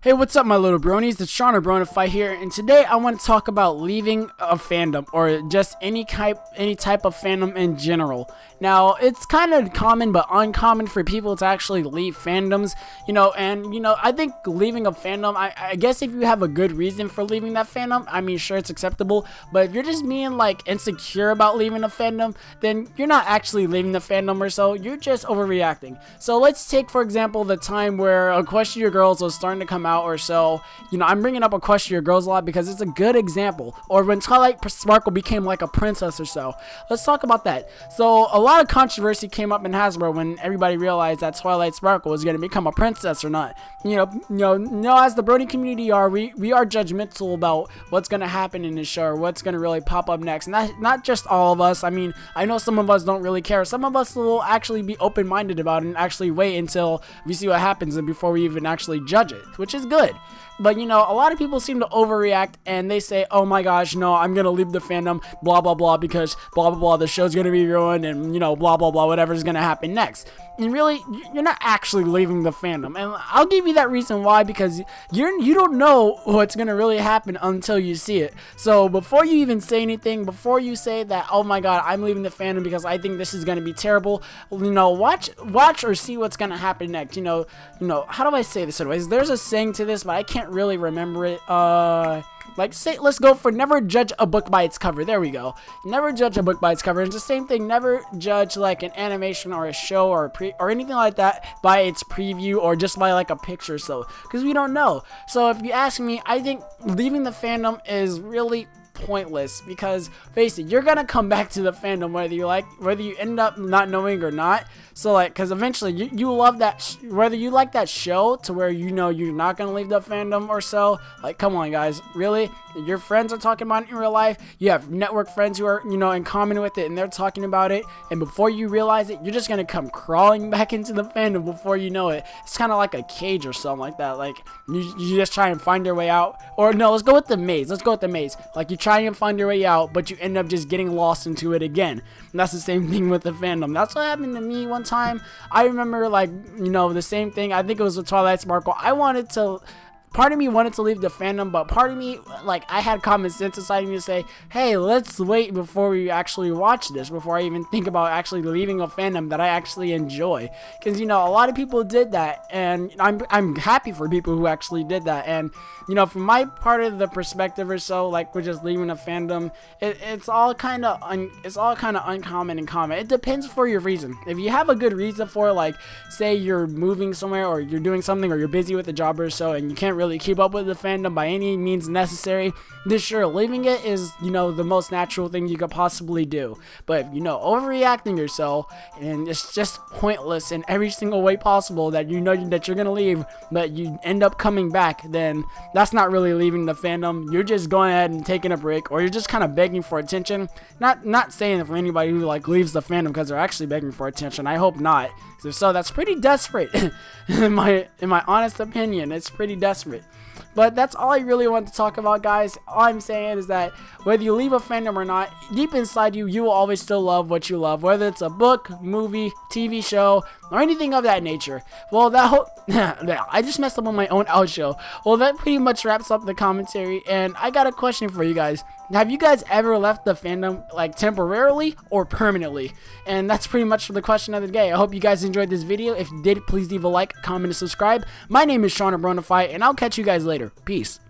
Hey, what's up, my little bronies? It's Sean or Bronify here, and today I want to talk about leaving a fandom, or just any type of fandom in general. Now, it's kind of common but uncommon for people to actually leave fandoms, I think leaving a fandom, I guess if you have a good reason for leaving that fandom, I mean, sure, it's acceptable, but if you're just being, insecure about leaving a fandom, then you're not actually leaving the fandom or so, you're just overreacting. So let's take, for example, the time where A Question Your Girls was starting to come out or so. I'm bringing up A Question Your Girls a lot because it's a good example. Or when Twilight Sparkle became like a princess or so. Let's talk about that. So a lot of controversy came up in Hasbro when everybody realized that Twilight Sparkle was going to become a princess or not. As the Brony community we are judgmental about what's going to happen in this show, or what's going to really pop up next. And not just all of us. I mean, I know some of us don't really care. Some of us will actually be open-minded about it and actually wait until we see what happens and before we even actually judge it, which is good. But a lot of people seem to overreact and they say, oh my gosh, no, I'm gonna leave the fandom, blah blah blah, because blah blah blah, the show's gonna be ruined, and blah blah blah, whatever's gonna happen next. And really, you're not actually leaving the fandom, and I'll give you that reason why, because you don't know what's gonna really happen until you see it. So before you even say anything, before you say that, oh my god, I'm leaving the fandom because I think this is gonna be terrible, watch or see what's gonna happen next. How do I say this anyways? There's a saying to this, but I can't really remember it. Let's go for never judge a book by its cover. There we go. Never judge a book by its cover. It's the same thing. Never judge like an animation or a show or anything like that by its preview, or just by like a picture. So, because we don't know. So if you ask me, I think leaving the fandom is really pointless, because face it, you're gonna come back to the fandom whether you end up not knowing or not. So because eventually you love that whether you like that show to where you're not gonna leave the fandom or so. Come on guys, really? Your friends are talking about it in real life, you have network friends who are in common with it, and they're talking about it, and before you realize it, you're just gonna come crawling back into the fandom before you know it. It's kind of like a cage or something like that. You just try and find your way out. Or no, let's go with the maze. You try and find your way out, but you end up just getting lost into it again. And that's the same thing with the fandom. That's what happened to me one time. I remember the same thing. I think it was with Twilight Sparkle. Part of me wanted to leave the fandom, but part of me, I had common sense inside me to say, hey, let's wait before we actually watch this, before I even think about actually leaving a fandom that I actually enjoy. Because, a lot of people did that, and I'm happy for people who actually did that. And, from my part of the perspective or so, we're just leaving a fandom, it's all kind of uncommon and common. It depends for your reason. If you have a good reason for it, say you're moving somewhere, or you're doing something, or you're busy with a job or so, and you can't really keep up with the fandom by any means necessary, then sure, leaving it is the most natural thing you could possibly do. But if overreacting yourself, and it's just pointless in every single way possible, that that you're gonna leave, but you end up coming back, then that's not really leaving the fandom. You're just going ahead and taking a break, or you're just kind of begging for attention. Not saying that for anybody who leaves the fandom because they're actually begging for attention. I hope not. If so, that's pretty desperate. in my honest opinion, it's pretty desperate. But that's all I really want to talk about, guys. All I'm saying is that whether you leave a fandom or not, deep inside you will always still love what you love, whether it's a book, movie, TV show, or anything of that nature. Well, I just messed up on my own outro. Well, that pretty much wraps up the commentary, and I got a question for you guys. Have you guys ever left the fandom, temporarily or permanently? And that's pretty much the question of the day. I hope you guys enjoyed this video. If you did, please leave a like, comment, and subscribe. My name is Sean or Bronify, and I'll catch you guys later. Peace.